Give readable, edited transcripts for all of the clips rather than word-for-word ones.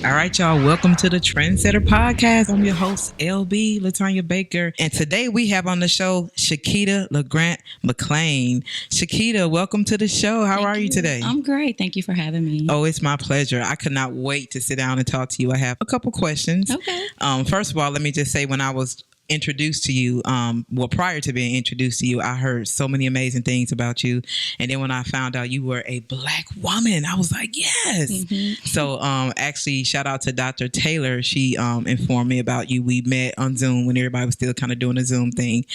All right, y'all. Welcome to the Trendsetter podcast. I'm your host, LB, LaTonya Baker. And today we have on the show Shakita LaGrant-McClain. Shakita, welcome to the show. How are you today? I'm great. Thank you for having me. Oh, it's my pleasure. I could not wait to sit down and talk to you. I have a couple questions. Okay. First of all, let me just say when I was introduced to you, prior to being introduced to you, I heard so many amazing things about you. And then when I found out you were a Black woman, I was like, yes. Mm-hmm. So actually, shout out to Dr. Taylor. She informed me about you. We met on Zoom when everybody was still kind of doing the Zoom thing.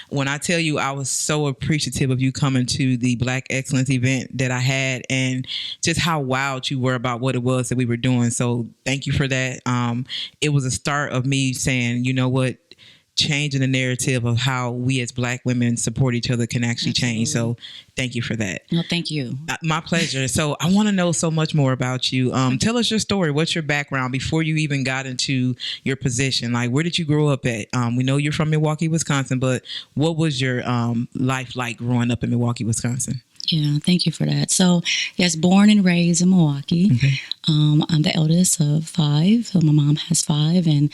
When I tell you, I was so appreciative of you coming to the Black Excellence event that I had and just how wild you were about what it was that we were doing. So thank you for that. It was a start of me saying, you know what? Changing the narrative of how we as Black women support each other can actually change. So thank you for that. No, thank you. My pleasure. So I want to know so much more about you. Tell us your story. What's your background before you even got into your position? Like, where did you grow up at? We know you're from Milwaukee, Wisconsin, but what was your life like growing up in Milwaukee, Wisconsin? Yeah, thank you for that. So, yes, born and raised in Milwaukee. Okay. I'm the eldest of 5. So my mom has 5 and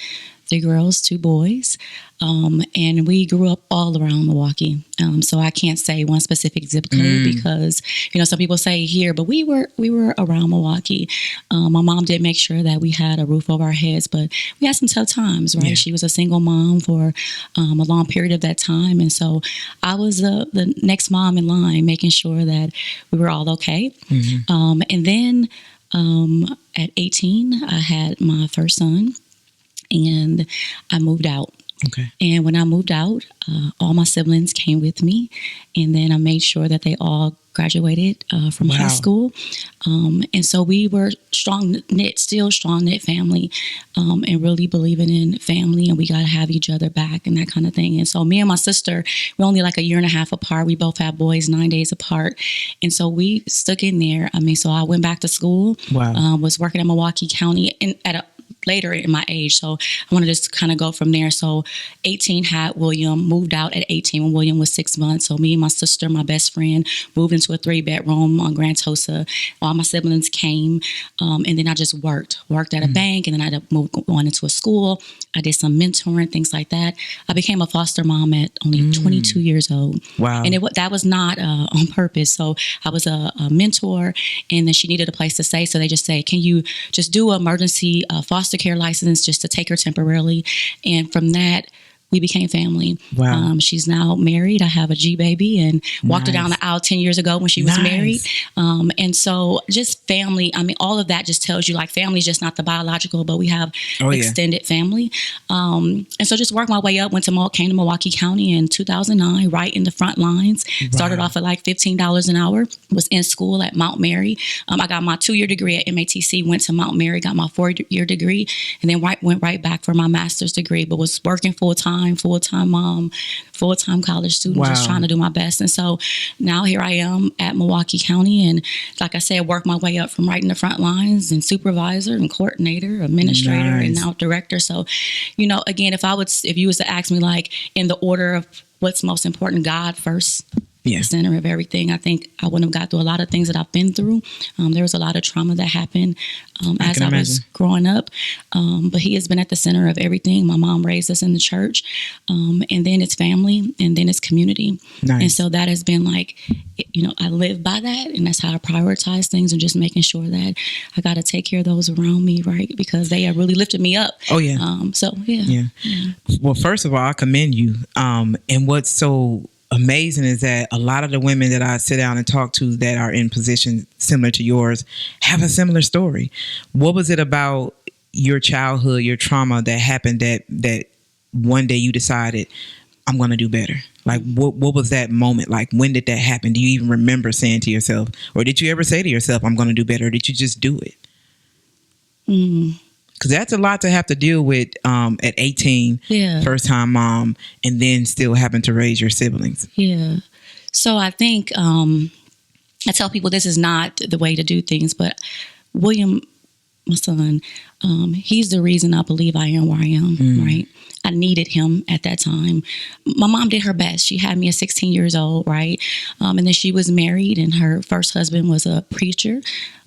3 girls, 2 boys. And we grew up all around Milwaukee. So I can't say one specific zip code because, you know, some people say here, but we were around Milwaukee. My mom did make sure that we had a roof over our heads, but we had some tough times, right? Yeah. She was a single mom for a long period of that time. And so I was the next mom in line, making sure that we were all okay. Mm-hmm. And then at 18, I had my first son. And I moved out. Okay. And when I moved out, all my siblings came with me. And then I made sure that they all graduated from high school. And so we were still strong knit family, and really believing in family, and we got to have each other back and that kind of thing. And so me and my sister, we're only like a year and a half apart. We both had boys 9 days apart. And so we stuck in there. So I went back to school, was working at Milwaukee County and later in my age. So I want to just kind of go from there. So 18 had William, moved out at 18 when William was 6 months. So me and my sister, my best friend, moved into a 3-bedroom on Grand Tosa. All my siblings came. And then I just worked at a bank. And then I going into a school. I did some mentoring, things like that. I became a foster mom at only 22 years old. Wow. And that was not on purpose. So I was a mentor, and then she needed a place to stay. So they just say, can you just do an emergency foster care license just to take her temporarily? And from that, we became family. Wow. She's now married. I have a G baby and walked her down the aisle 10 years ago when she was married. And so just family, all of that just tells you like family is just not the biological, but we have extended family. And so just worked my way up, came to Milwaukee County in 2009, right in the front lines. Wow. Started off at like $15 an hour, was in school at Mount Mary. I got my 2-year degree at MATC, went to Mount Mary, got my 4-year degree, and then went right back for my master's degree, but was working full-time mom, full-time college student, just trying to do my best. And so now here I am at Milwaukee County. And like I said, worked my way up from right in the front lines and supervisor and coordinator, administrator, and now director. So, you know, again, if you was to ask me like in the order of what's most important, God first. The center of everything. I think I wouldn't have got through a lot of things that I've been through. There was a lot of trauma that happened as I was growing up. But he has been at the center of everything. My mom raised us in the church. And then it's family, and then it's community. Nice. And so that has been like, you know, I live by that, and that's how I prioritize things, and just making sure that I got to take care of those around me, right? Because they have really lifted me up. Oh, yeah. Yeah. Well, first of all, I commend you. And what's so amazing is that a lot of the women that I sit down and talk to that are in positions similar to yours have a similar story. What was it about your childhood, your trauma that happened that one day you decided, I'm going to do better? Like, what was that moment like? When did that happen? Do you even remember saying to yourself, or did you ever say to yourself, I'm going to do better? Or did you just do it? Because that's a lot to have to deal with at 18, first time mom, and then still having to raise your siblings. Yeah. So I think I tell people this is not the way to do things, but William, my son, he's the reason I believe I am where I am, right? I needed him at that time. My mom did her best. She had me at 16 years old, right? And then she was married, and her first husband was a preacher.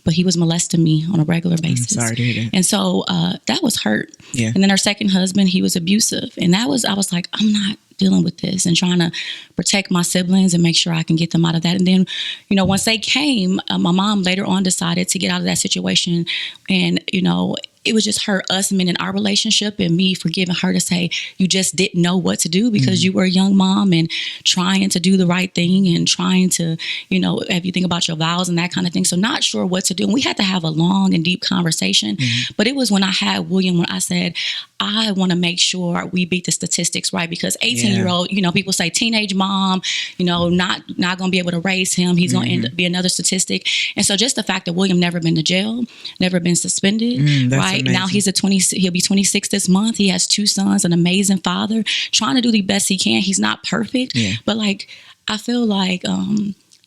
but he was molesting me on a regular basis. Sorry to hear that. And so that was hurt. Yeah. And then our second husband, he was abusive. And I was like, I'm not dealing with this, and trying to protect my siblings and make sure I can get them out of that. And then, once they came, my mom later on decided to get out of that situation. And, it was just us men in our relationship, and me forgiving her to say, you just didn't know what to do because you were a young mom and trying to do the right thing and trying to, if you think about your vows and that kind of thing. So not sure what to do. And we had to have a long and deep conversation. But it was when I had William, when I said, I want to make sure we beat the statistics, right? Because 18-year-old, people say teenage mom, not going to be able to raise him. He's going to be another statistic. And so just the fact that William never been to jail, never been suspended, right? Amazing. Now he'll be 26 this month. He has 2 sons, an amazing father, trying to do the best he can. He's not perfect, but I feel like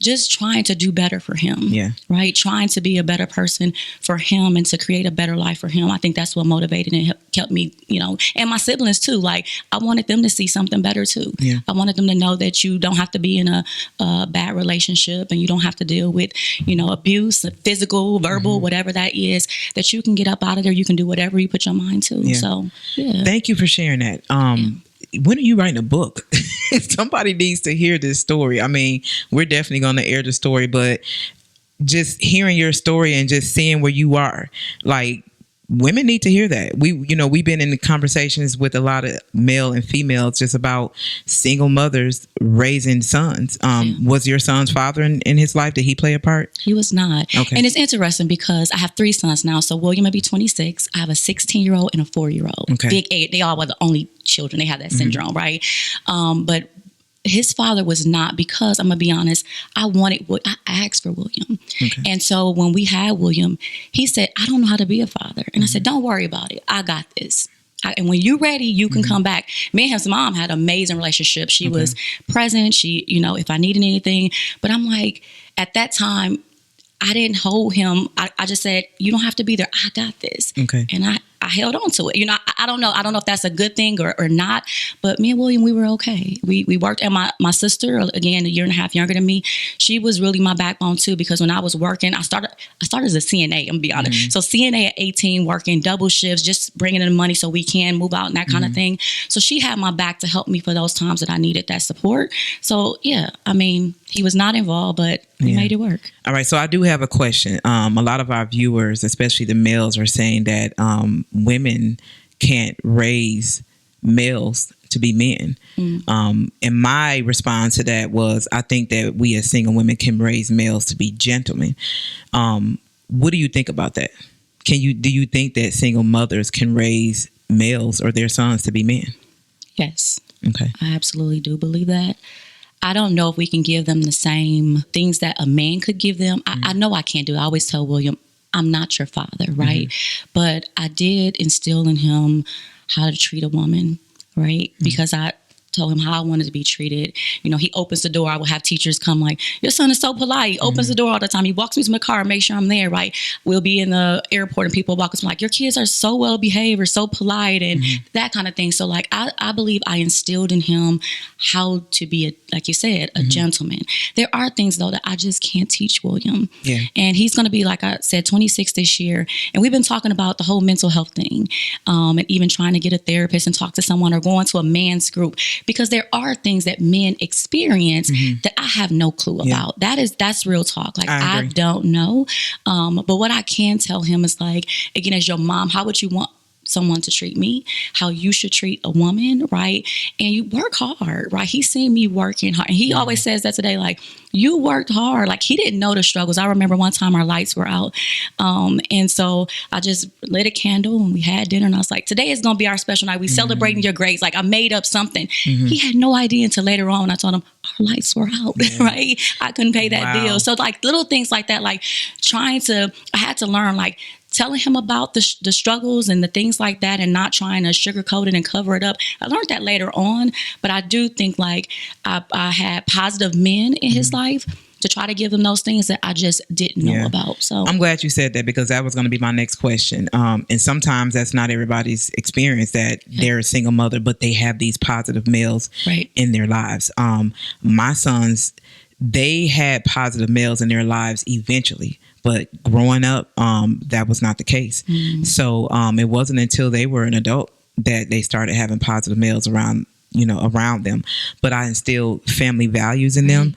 just trying to do better for him, right? Trying to be a better person for him and to create a better life for him. I think that's what motivated and kept me, and my siblings too. Like, I wanted them to see something better too. Yeah. I wanted them to know that you don't have to be in a bad relationship, and you don't have to deal with, abuse, physical, verbal, whatever that is, that you can get up out of there. You can do whatever you put your mind to. Yeah. So, Thank you for sharing that. When are you writing a book? Somebody needs to hear this story. I mean, we're definitely going to air the story, but just hearing your story and just seeing where you are, like, women need to hear that. We've been in the conversations with a lot of male and females just about single mothers raising sons. Was your son's father in his life? Did he play a part? He was not. Okay. And it's interesting because I have 3 sons now. So William will be 26. I have a 16-year-old and a 4-year-old. Okay. Big 8. They all were the only children. They have that syndrome, right? But his father was not, because I'm going to be honest, I asked for William. Okay. And so when we had William, he said, I don't know how to be a father. And I said, don't worry about it. I got this. And when you're ready, you can come back. Me and his mom had an amazing relationship. She was present. She, if I needed anything. But I'm like, at that time, I didn't hold him. I just said, you don't have to be there. I got this. Okay. And I held on to it. I don't know. I don't know if that's a good thing or not, but me and William, we were okay. We worked, and my sister, again, 1.5 years younger than me, she was really my backbone too, because when I was working, I started as a CNA, I'm gonna be honest. So CNA at 18, working double shifts, just bringing in money so we can move out and that kind of thing. So she had my back to help me for those times that I needed that support. So he was not involved, but we made it work. All right. So I do have a question. A lot of our viewers, especially the males, are saying that women can't raise males to be men. And my response to that was, I think that we as single women can raise males to be gentlemen. What do you think about that? Do you think that single mothers can raise males or their sons to be men? Yes. Okay. I absolutely do believe that. I don't know if we can give them the same things that a man could give them. I know I can't do it. I always tell William, I'm not your father, right? But I did instill in him how to treat a woman, right? Because I told him how I wanted to be treated. He opens the door. I will have teachers come like, your son is so polite. He opens the door all the time. He walks me to my car and makes sure I'm there, right? We'll be in the airport and people walk us like, your kids are so well behaved or so polite and that kind of thing. So I believe I instilled in him how to be, like you said, a gentleman. There are things though that I just can't teach William. Yeah. And he's going to be, like I said, 26 this year. And we've been talking about the whole mental health thing, and even trying to get a therapist and talk to someone or going to a man's group. Because there are things that men experience that I have no clue about. That's real talk. Like, I don't know. But what I can tell him is, like, again, as your mom, how would you want someone to treat me, how you should treat a woman, right? And you work hard, right? He's seen me working hard. And he always says that today, like, you worked hard. Like, he didn't know the struggles. I remember one time our lights were out. And so I just lit a candle and we had dinner. And I was like, today is going to be our special night. We celebrating your grades. Like, I made up something. He had no idea until later on when I told him our lights were out, right? I couldn't pay that bill. So, like, little things like that, like I had to learn, like, telling him about the struggles and the things like that, and not trying to sugarcoat it and cover it up. I learned that later on, but I do think, like, I had positive men in his life to try to give him those things that I just didn't know about. So I'm glad you said that, because that was going to be my next question. And sometimes that's not everybody's experience, that they're a single mother, but they have these positive males in their lives. My sons, they had positive males in their lives eventually, But growing up, that was not the case. So it wasn't until they were an adult that they started having positive males around them. But I instilled family values in them.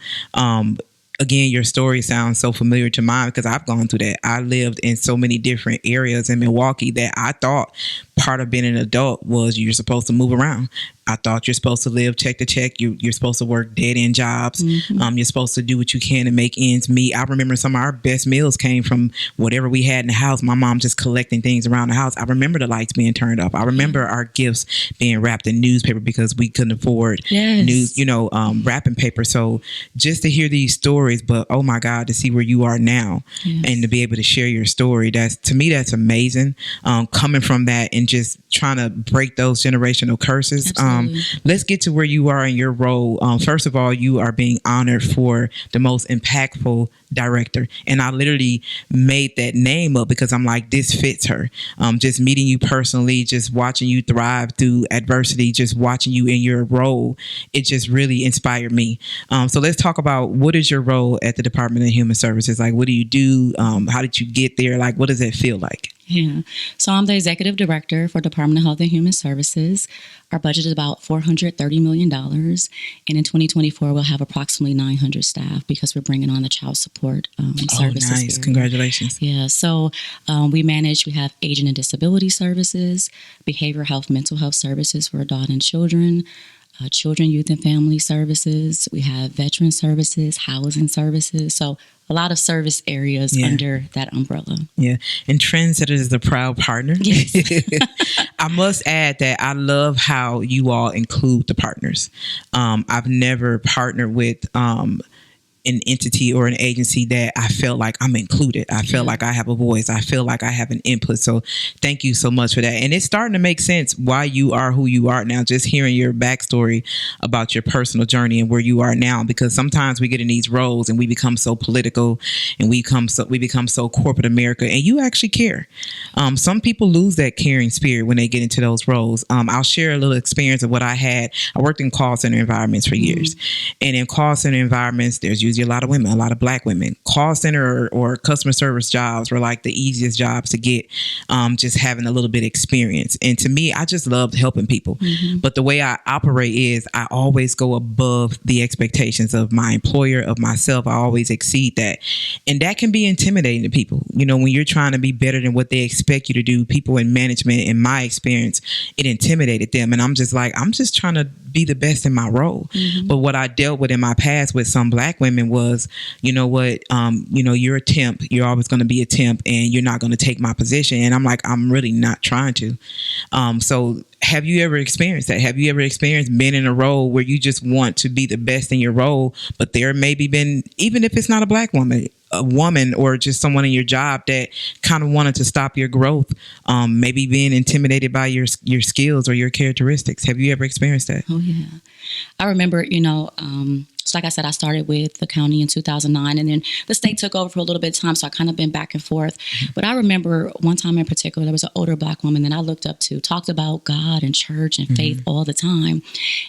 Again, your story sounds so familiar to mine because I've gone through that. I lived in so many different areas in Milwaukee that I thought part of being an adult was you're supposed to move around. I thought you're supposed to live check to check. You're supposed to work dead end jobs. You're supposed to do what you can to make ends meet. I remember some of our best meals came from whatever we had in the house. My mom just collecting things around the house. I remember the lights being turned off. I remember our gifts being wrapped in newspaper because we couldn't afford news, wrapping paper. So just to hear these stories, but oh my God, to see where you are now and to be able to share your story, to me, that's amazing. Coming from that and just trying to break those generational curses. Let's get to where you are in your role. First of all, you are being honored for the most impactful director. And I literally made that name up because I'm like, this fits her. Just meeting you personally, just watching you thrive through adversity, just watching you in your role, it just really inspired me. So let's talk about what is your role at the Department of Human Services? Like, what do you do? How did you get there? Like, what does it feel like? Yeah. So I'm the executive director for Department of Health and Human Services. Our budget is about $430 million. And in 2024, we'll have approximately 900 staff because we're bringing on the child support services. Nice. Area. Congratulations. Yeah. So we have aging and disability services, behavioral health, mental health services for adult and children, children, youth, and family services. We have veteran services, housing services. So a lot of service areas under that umbrella. Yeah. And Trendsetters is a proud partner. Yes. I must add that I love how you all include the partners. I've never partnered with an entity or an agency that I felt like I'm included. I felt like I have a voice. I feel like I have an input. So thank you so much for that. And it's starting to make sense why you are who you are now, just hearing your backstory about your personal journey and where you are now, because sometimes we get in these roles and we become so political and we become so corporate America, and you actually care. Some people lose that caring spirit when they get into those roles. I'll share a little experience of what I had. I worked in call center environments for years. And in call center environments, there's usually a lot of women, a lot of Black women. Call center or customer service jobs were like the easiest jobs to get, just having a little bit of experience. And to me, I just loved helping people. But the way I operate is I always go above the expectations of my employer, of myself. I always exceed that. And that can be intimidating to people. You know, when you're trying to be better than what they expect you to do, people in management, in my experience, it intimidated them. And I'm just like, I'm just trying to be the best in my role. But what I dealt with in my past with some Black women was, you know what, you're a temp. You're always going to be a temp and you're not going to take my position. And I'm like, I'm really not trying to. So have you ever experienced that? Have you ever experienced being in a role where you just want to be the best in your role, but there maybe been, even if it's not a Black woman, a woman or just someone in your job that kind of wanted to stop your growth, maybe being intimidated by your skills or your characteristics? Have you ever experienced that? Oh, yeah. I remember, so like I said, I started with the county in 2009, and then the state took over for a little bit of time, so I kind of been back and forth. But I remember one time in particular, there was an older Black woman that I looked up to, talked about God and church and faith all the time.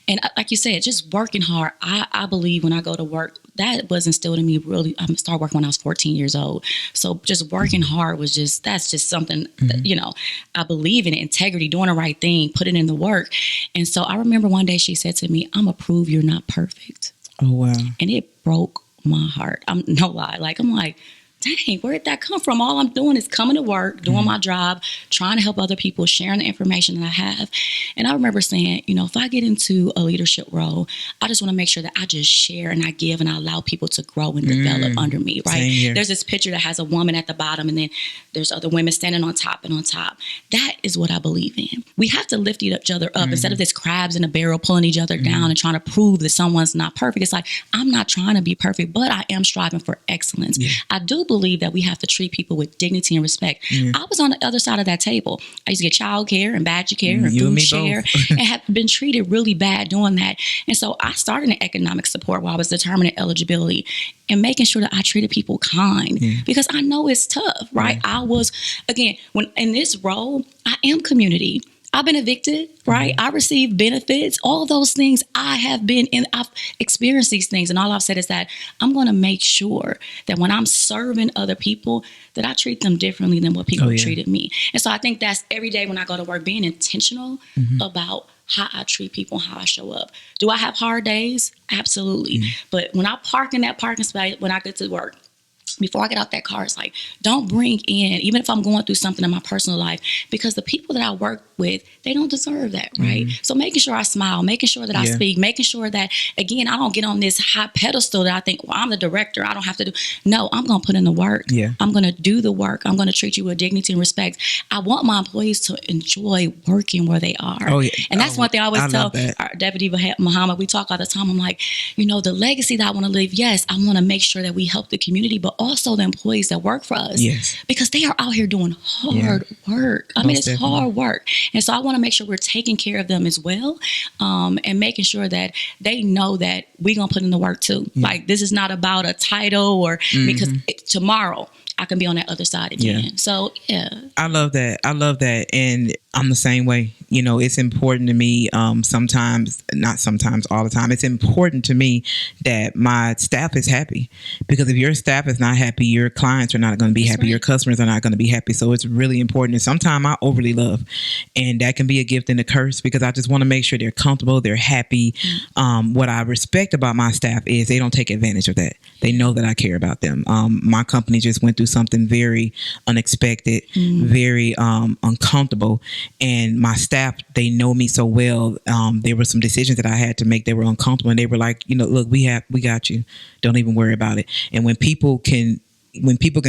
And like you said, just working hard. I believe when I go to work, that was instilled in me really. I started working when I was 14 years old. So just working hard was that's just something, that, I believe in it, integrity, doing the right thing, putting in the work. And so I remember one day she said to me, I'm going to prove you're not perfect. Oh, wow. And it broke my heart. I'm no lie. I'm like, dang, where did that come from? All I'm doing is coming to work, doing my job, trying to help other people, sharing the information that I have. And I remember saying, if I get into a leadership role, I just want to make sure that I just share and I give and I allow people to grow and develop under me, right? There's this picture that has a woman at the bottom and then there's other women standing on top and on top. That is what I believe in. We have to lift each other up instead of this crabs in a barrel pulling each other down and trying to prove that someone's not perfect. It's like, I'm not trying to be perfect, but I am striving for excellence. I do believe that we have to treat people with dignity and respect. I was on the other side of that table. I used to get child care and badger care and food share and have been treated really bad doing that. And so I started in economic support while I was determining eligibility and making sure that I treated people kind because I know it's tough, right? I was, again, when in this role, I am community. I've been evicted, right? I received benefits, all those things. I've experienced these things. And all I've said is that I'm going to make sure that when I'm serving other people, that I treat them differently than what people treated me. And so I think that's every day when I go to work, being intentional about how I treat people, how I show up. Do I have hard days? Absolutely. But when I park in that parking space, when I get to work, before I get out that car, it's like, don't bring in, even if I'm going through something in my personal life, because the people that I work with, they don't deserve that, right? So making sure I smile, making sure that I speak, making sure that, again, I don't get on this high pedestal that I think, well, I'm the director, I don't have to do. No, I'm going to put in the work. I'm going to do the work. I'm going to treat you with dignity and respect. I want my employees to enjoy working where they are. And that's one thing I always tell our Deputy Muhammad. We talk all the time. I'm like, the legacy that I want to leave, yes, I want to make sure that we help the community, but also the employees that work for us, because they are out here doing hard work. I mean, it's hard work. And so I want to make sure we're taking care of them as well, and making sure that they know that we're going to put in the work too. Like, this is not about a title or because tomorrow I can be on that other side again. So, I love that. And I'm the same way. It's important to me, sometimes, not sometimes, all the time. It's important to me that my staff is happy, because if your staff is not happy, your clients are not going to be happy. Right. Your customers are not going to be happy. So it's really important. And sometimes I overly love, and that can be a gift and a curse, because I just want to make sure they're comfortable, they're happy. What I respect about my staff is they don't take advantage of that. They know that I care about them. My company just went through something very unexpected, very uncomfortable. And my staff, they know me so well. There were some decisions that I had to make that were uncomfortable, and they were like, look, we got you. Don't even worry about it. And when people can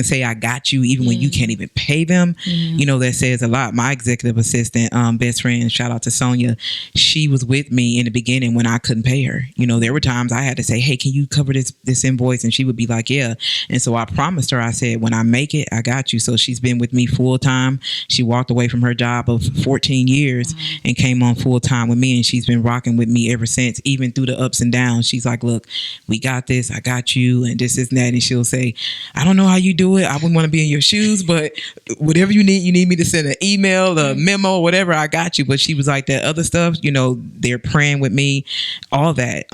say I got you, even when you can't even pay them, that says a lot. My executive assistant, best friend, shout out to Sonia, she was with me in the beginning when I couldn't pay her. There were times I had to say, hey, can you cover this invoice? And she would be like, yeah. And so I promised her, I said, when I make it, I got you. So she's been with me full time. She walked away from her job of 14 years and came on full time with me. And she's been rocking with me ever since, even through the ups and downs. She's like, look, we got this. I got you. And this and that. And she'll say, I don't know how you do it. I wouldn't want to be in your shoes, but whatever you need me to send an email, a memo, whatever, I got you. But she was like, that other stuff, they're praying with me, all that.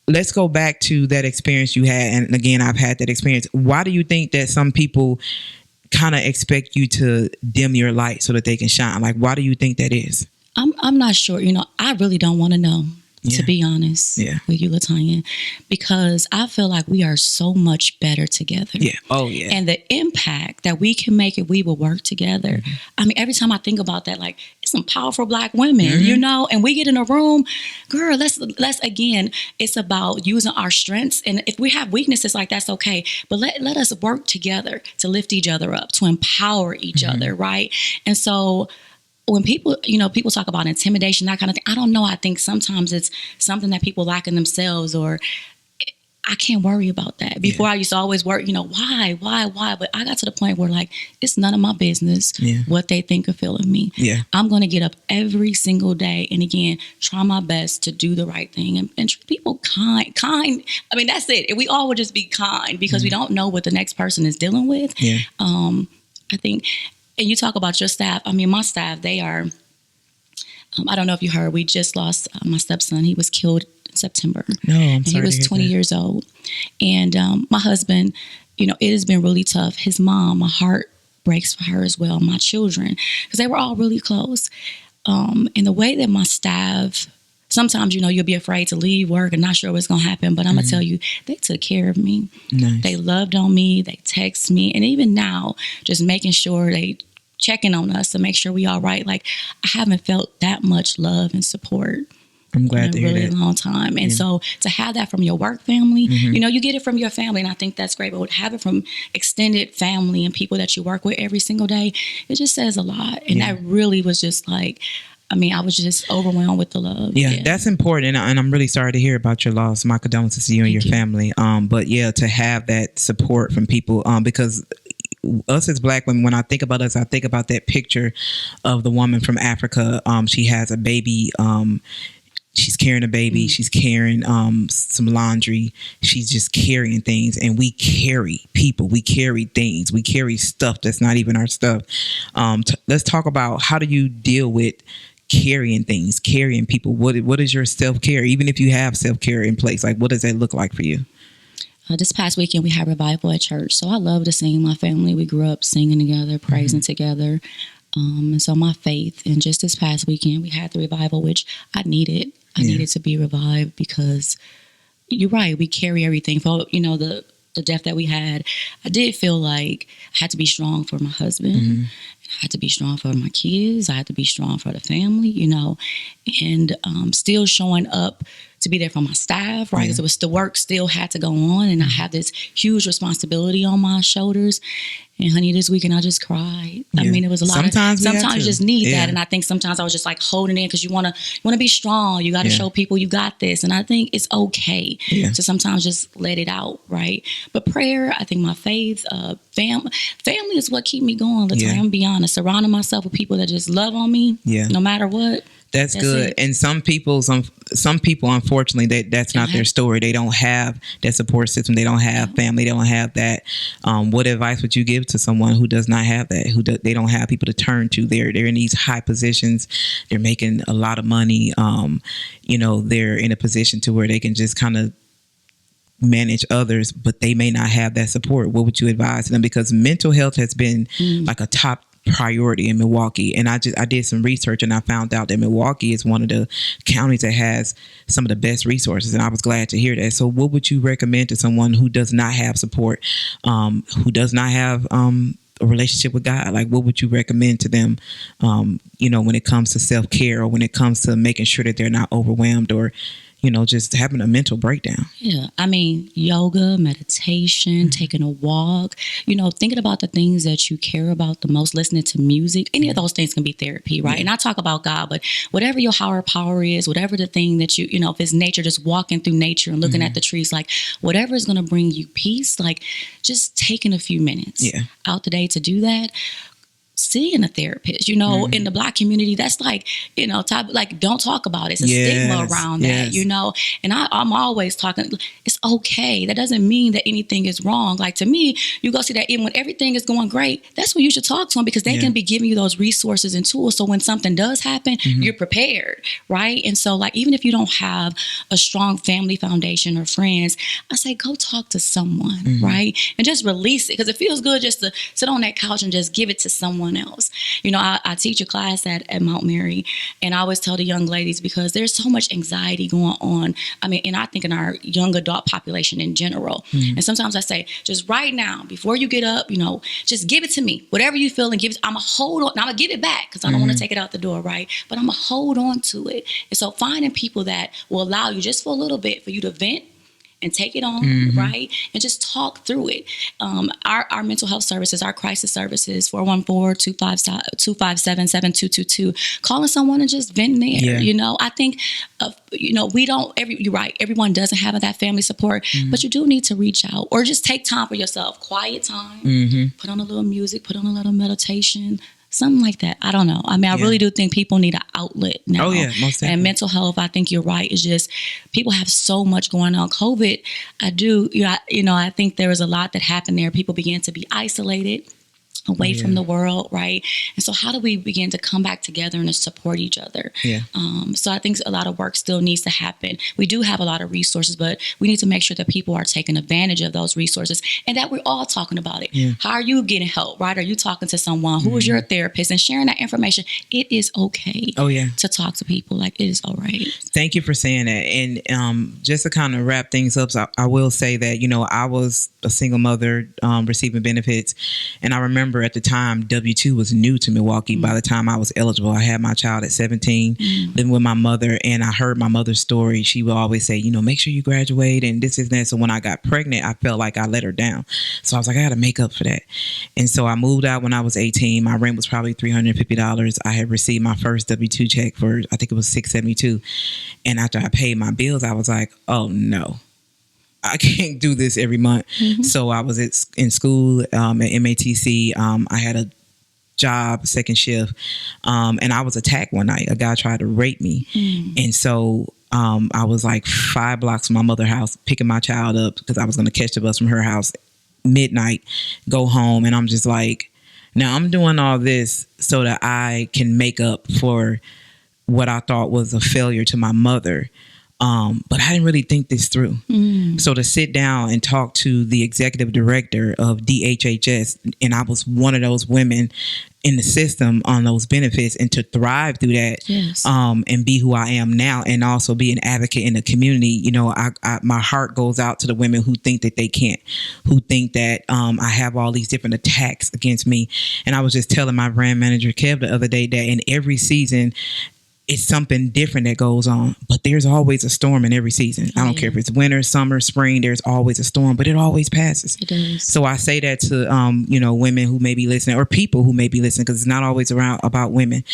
Let's go back to that experience you had. And again, I've had that experience. Why do you think that some people kind of expect you to dim your light so that they can shine? Like, why do you think that is? I'm not sure. I really don't want to know. To be honest with you, LaTonya, because I feel like we are so much better together. And the impact that we can make if we will work together. I mean, every time I think about that, like, it's some powerful Black women, and we get in a room, girl, let's again, it's about using our strengths. And if we have weaknesses, like, that's okay. But let us work together to lift each other up, to empower each other, right? And so when people talk about intimidation, that kind of thing, I don't know. I think sometimes it's something that people lack in themselves, or I can't worry about that. Before I used to always worry, why? But I got to the point where, like, it's none of my business what they think or feel of me. I'm going to get up every single day and, again, try my best to do the right thing and treat people kind. I mean, that's it. If we all would just be kind, because we don't know what the next person is dealing with. I think. And you talk about your staff. I mean, my staff, they are, I don't know if you heard, we just lost my stepson. He was killed in September. No, I'm and sorry. He was 20 years old. And my husband, it has been really tough. His mom, my heart breaks for her as well. My children, because they were all really close. And the way that my staff, sometimes, you'll be afraid to leave work and not sure what's going to happen. But I'm going to tell you, they took care of me. Nice. They loved on me. They text me. And even now, just making sure they checking on us to make sure we all right. Like, I haven't felt that much love and support. I'm glad to hear that. In a really long time. And so to have that from your work family, you get it from your family, and I think that's great. But to have it from extended family and people that you work with every single day, it just says a lot. And that really was just like, I mean, I was just overwhelmed with the love. Yeah, that's important. And I'm really sorry to hear about your loss. My condolences to you and your family. But to have that support from people, because us as Black women, when I think about us, I think about that picture of the woman from Africa. She has a baby. she's carrying a baby. She's carrying some laundry. She's just carrying things. And we carry people. We carry things. We carry stuff that's not even our stuff. Let's talk about, how do you deal with carrying things, carrying people? What is your self-care? Even if you have self-care in place, like, what does that look like for you? This past weekend, we had revival at church. So I love to sing. My family, we grew up singing together, praising together. And so my faith, and just this past weekend, we had the revival, which I needed. I needed to be revived, because you're right. We carry everything. For, the death that we had, I did feel like I had to be strong for my husband. I had to be strong for my kids. I had to be strong for the family, and still showing up to be there for my staff, right? Because it was, the work still had to go on, and I have this huge responsibility on my shoulders. And honey, this weekend I just cried. I mean, it was a lot. Sometimes you just need that, and I think sometimes I was just like holding in, because you want to be strong. You got to show people you got this, and I think it's okay to sometimes just let it out, right? But prayer, I think my faith, family is what keep me going. LaTonya, I'm gonna be honest, surrounding myself with people that just love on me, no matter what. That's good. And some people, unfortunately, that's not their story. They don't have that support system. They don't have family. They don't have that. What advice would you give to someone who does not have that? They don't have people to turn to. They're in these high positions. They're making a lot of money. They're in a position to where they can just kind of manage others, but they may not have that support. What would you advise them? Because mental health has been like a top priority in Milwaukee, and I did some research, and I found out that Milwaukee is one of the counties that has some of the best resources, and I was glad to hear that. So what would you recommend to someone who does not have support, who does not have a relationship with God? Like, what would you recommend to them, when it comes to self-care, or when it comes to making sure that they're not overwhelmed, or just having a mental breakdown? Yeah. I mean, yoga, meditation, taking a walk, thinking about the things that you care about the most, listening to music, any of those things can be therapy, right? And I talk about God, but whatever your higher power is, whatever the thing that if it's nature, just walking through nature and looking at the trees, like whatever is going to bring you peace, like just taking a few minutes out the day to do that. Seeing a therapist, in the Black community, that's like, don't talk about it. It's a stigma around that, and I'm always talking, it's okay. That doesn't mean that anything is wrong. Like, to me, you go see that even when everything is going great, that's when you should talk to them, because they can be giving you those resources and tools. So when something does happen, you're prepared, right? And so, like, even if you don't have a strong family foundation or friends, I say, go talk to someone, right? And just release it, because it feels good just to sit on that couch and just give it to someone else. I teach a class at Mount Mary, and I always tell the young ladies, because there's so much anxiety going on. I mean, and I think in our young adult population in general. And sometimes I say, just right now, before you get up, just give it to me. Whatever you feel, and give it. I'm going to hold on. Now, I'm going to give it back, because I don't want to take it out the door, right? But I'm going to hold on to it. And so finding people that will allow you just for a little bit for you to vent and take it on, right? And just talk through it. Our mental health services, our crisis services, 414-257-7222. Calling someone and just venting there. I think, you're right. Everyone doesn't have that family support, but you do need to reach out, or just take time for yourself. Quiet time. Put on a little music, put on a little meditation. Something like that. I don't know. I mean, I really do think people need an outlet now. Oh, yeah, most definitely. And mental health, I think you're right. It's just people have so much going on. COVID, I think there was a lot that happened there. People began to be isolated away from the world, right? And so how do we begin to come back together and to support each other? So I think a lot of work still needs to happen. We do have a lot of resources, but we need to make sure that people are taking advantage of those resources, and that we're all talking about it. How are you getting help, right? Are you talking to someone? Who is your therapist? And sharing that information. It is okay to talk to people. Like, it is all right. Thank you for saying that. And just to kind of wrap things up, so I will say that, I was a single mother receiving benefits, and I remember at the time, W-2 was new to Milwaukee. By the time I was eligible, I had my child at 17, living with my mother, and I heard my mother's story. She would always say, make sure you graduate and this and that. So when I got pregnant, I felt like I let her down. So I was like, I got to make up for that. And so I moved out when I was 18. My rent was probably $350. I had received my first W-2 check for, I think it was $672. And after I paid my bills, I was like, oh no, I can't do this every month. So I was in school at MATC. I had a job, second shift, and I was attacked one night. A guy tried to rape me. And so I was like 5 blocks from my mother's house, picking my child up because I was going to catch the bus from her house midnight, go home. And I'm just like, now I'm doing all this so that I can make up for what I thought was a failure to my mother. But I didn't really think this through. So to sit down and talk to the executive director of DHHS, and I was one of those women in the system on those benefits, and to thrive through that, and be who I am now, and also be an advocate in the community. You know, my heart goes out to the women who think that they can't, who think that I have all these different attacks against me. And I was just telling my brand manager, Kev, the other day that in every season, it's something different that goes on, but there's always a storm in every season. I don't care if it's winter, summer, spring, there's always a storm, but it always passes. It does. So I say that to, women who may be listening, or people who may be listening, because it's not always about women,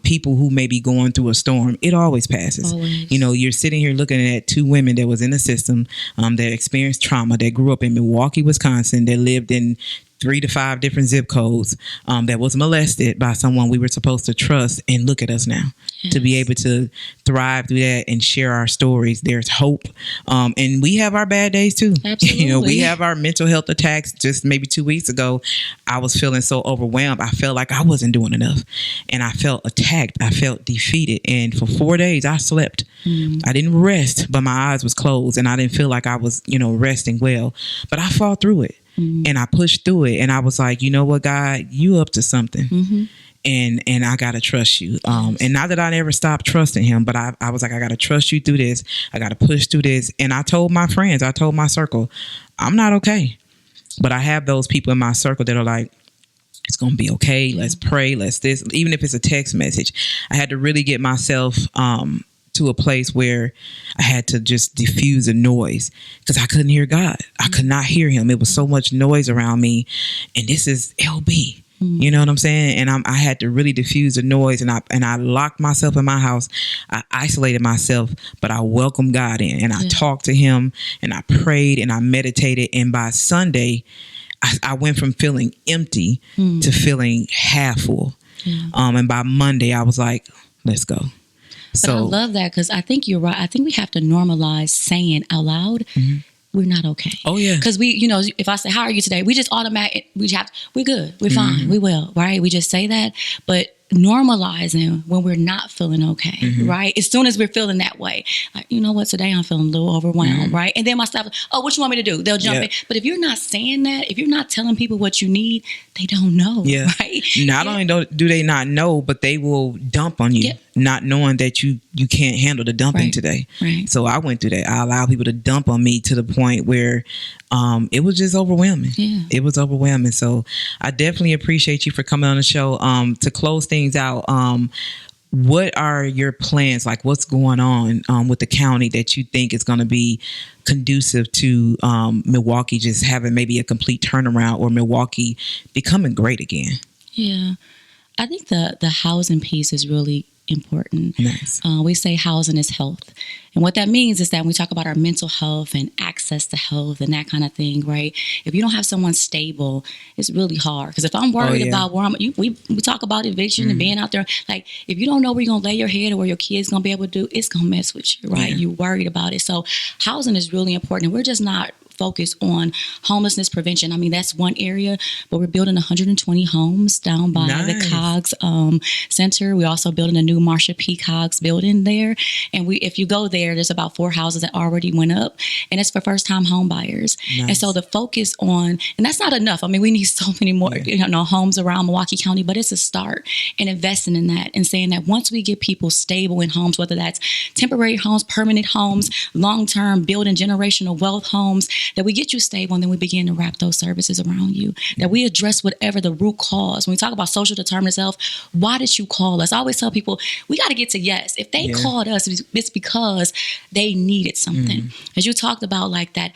people who may be going through a storm. It always passes. Always. You know, you're sitting here looking at 2 women that was in the system, that experienced trauma, that grew up in Milwaukee, Wisconsin, that lived in 3 to 5 different zip codes, that was molested by someone we were supposed to trust, and look at us now. To be able to thrive through that and share our stories. There's hope. And we have our bad days too. Absolutely. You know, we have our mental health attacks. Just maybe 2 weeks ago, I was feeling so overwhelmed. I felt like I wasn't doing enough, and I felt attacked. I felt defeated. And for 4 days I slept. I didn't rest, but my eyes was closed, and I didn't feel like I was, resting well, but I fought through it. And I pushed through it, and I was like, you know what, God, you up to something. And I got to trust you. And not that I never stopped trusting him, but I was like, I got to trust you through this. I got to push through this. And I told my friends, I told my circle, I'm not okay. But I have those people in my circle that are like, it's going to be okay. Let's pray. Let's this. Even if it's a text message, I had to really get myself to a place where I had to just diffuse the noise, because I couldn't hear God. I could not hear him. It was so much noise around me. And this is LB. You know what I'm saying? And I had to really diffuse the noise, and I locked myself in my house. I isolated myself, but I welcomed God in, and I talked to him, and I prayed, and I meditated. And by Sunday, I went from feeling empty to feeling half full. And by Monday, I was like, let's go. But I love that, because I think you're right. I think we have to normalize saying out loud, we're not okay. Oh, yeah. Because if I say, how are you today? We just we're good. We're fine. We will, right? We just say that. But normalizing when we're not feeling okay, right? As soon as we're feeling that way, like, you know what, today I'm feeling a little overwhelmed, right? And then my staff, oh, what you want me to do? They'll jump in. But if you're not saying that, if you're not telling people what you need, they don't know, right? Not only do they not know, but they will dump on you, not knowing that you can't handle the dumping today. Right. So I went through that. I allowed people to dump on me to the point where it was just overwhelming. It was overwhelming. So I definitely appreciate you for coming on the show. To close things out, what are your plans? Like, what's going on with the county that you think is going to be conducive to Milwaukee just having maybe a complete turnaround, or Milwaukee becoming great again? Yeah, I think the housing piece is really important. Nice. We say housing is health. And what that means is that when we talk about our mental health and access to health and that kind of thing, right? If you don't have someone stable, it's really hard. Because if I'm worried about where we talk about eviction and being out there, like, if you don't know where you're going to lay your head or where your kid's going to be able to do, it's going to mess with you, right? You're worried about it. So housing is really important. And we're just not focus on homelessness prevention. I mean, that's one area, but we're building 120 homes down by the Cogs Center. We're also building a new Marsha P. Cogs building there. And if you go there, there's about 4 houses that already went up, and it's for first-time home buyers. And so the focus on, and that's not enough. I mean, we need so many more homes around Milwaukee County, but it's a start in investing in that and saying that once we get people stable in homes, whether that's temporary homes, permanent homes, long-term building generational wealth homes, that we get you stable, and then we begin to wrap those services around you, that we address whatever the root cause. When we talk about social determinants of health, why did you call us? I always tell people, we got to get to yes. If they called us, it's because they needed something. As you talked about, like that,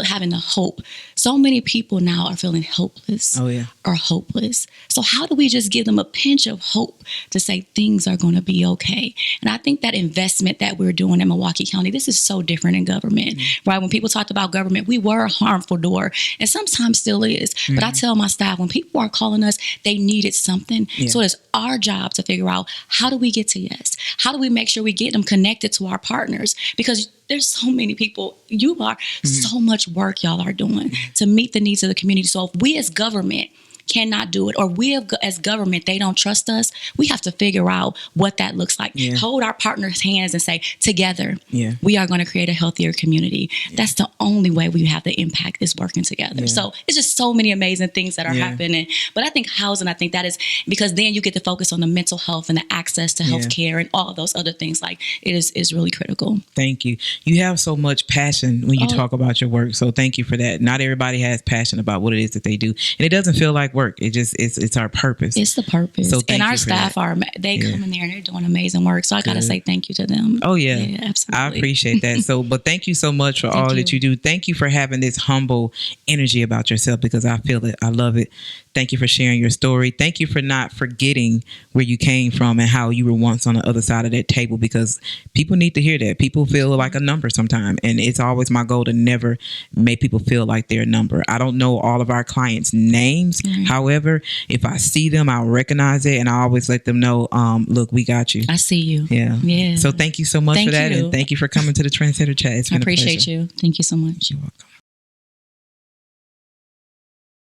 having the hope. So many people now are feeling helpless or hopeless. So how do we just give them a pinch of hope to say things are going to be okay? And I think that investment that we're doing in Milwaukee County, this is so different in government, right? When people talked about government environment. We were a harmful door, and sometimes still is. But I tell my staff, when people are calling us, they needed something. So it's our job to figure out, how do we get to yes? How do we make sure we get them connected to our partners? Because there's so many people. So much work y'all are doing to meet the needs of the community. So if we as government cannot do it, or we as government, they don't trust us, we have to figure out what that looks like. Hold our partners' hands and say, together, we are going to create a healthier community. That's the only way we have the impact, is working together. So it's just so many amazing things that are happening. But I think housing, I think that is, because then you get to focus on the mental health and the access to health care and all those other things. Like, it is really critical. Thank you. You have so much passion when you talk about your work. So thank you for that. Not everybody has passion about what it is that they do. And it doesn't feel like work. It just, it's our purpose. It's the purpose. So and our staff come in there and they're doing amazing work. So I got to say thank you to them. Oh yeah. Absolutely. I appreciate that. But thank you so much for all that you do. Thank you for having this humble energy about yourself, because I feel it. I love it. Thank you for sharing your story. Thank you for not forgetting where you came from and how you were once on the other side of that table, because people need to hear that. People feel like a number sometimes. And it's always my goal to never make people feel like they're a number. I don't know all of our clients' names. However, if I see them, I'll recognize it. And I always let them know, look, we got you. I see you. Yeah. So thank you so much for that. And thank you for coming to the Trendsetter Chat. It's been a pleasure. I appreciate you. Thank you so much. You're welcome.